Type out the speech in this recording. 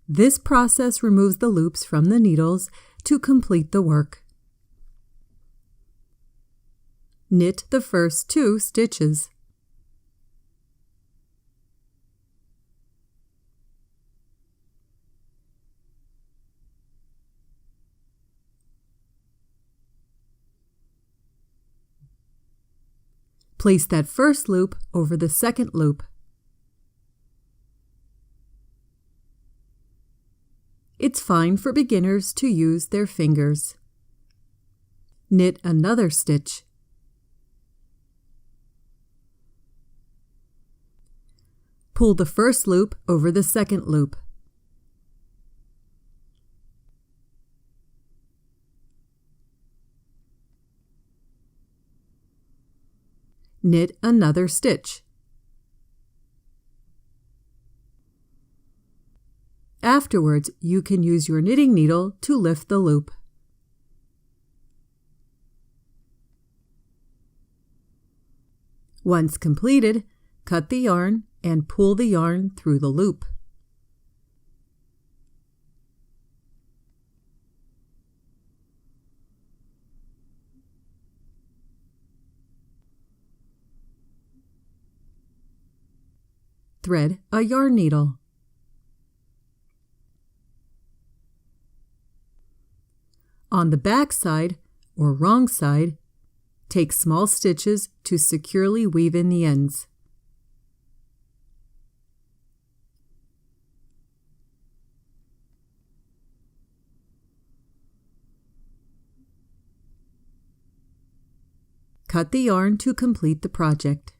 This process removes the loops from the needles to complete the work. Knit the first 2 stitches. Place that first loop over the second loop. It's fine for beginners to use their fingers. Knit another stitch. Pull the first loop over the second loop. Knit another stitch. Afterwards, you can use your knitting needle to lift the loop. Once completed, cut the yarn and pull the yarn through the loop. Thread a yarn needle. On the back side, or wrong side, take small stitches to securely weave in the ends. Cut the yarn to complete the project.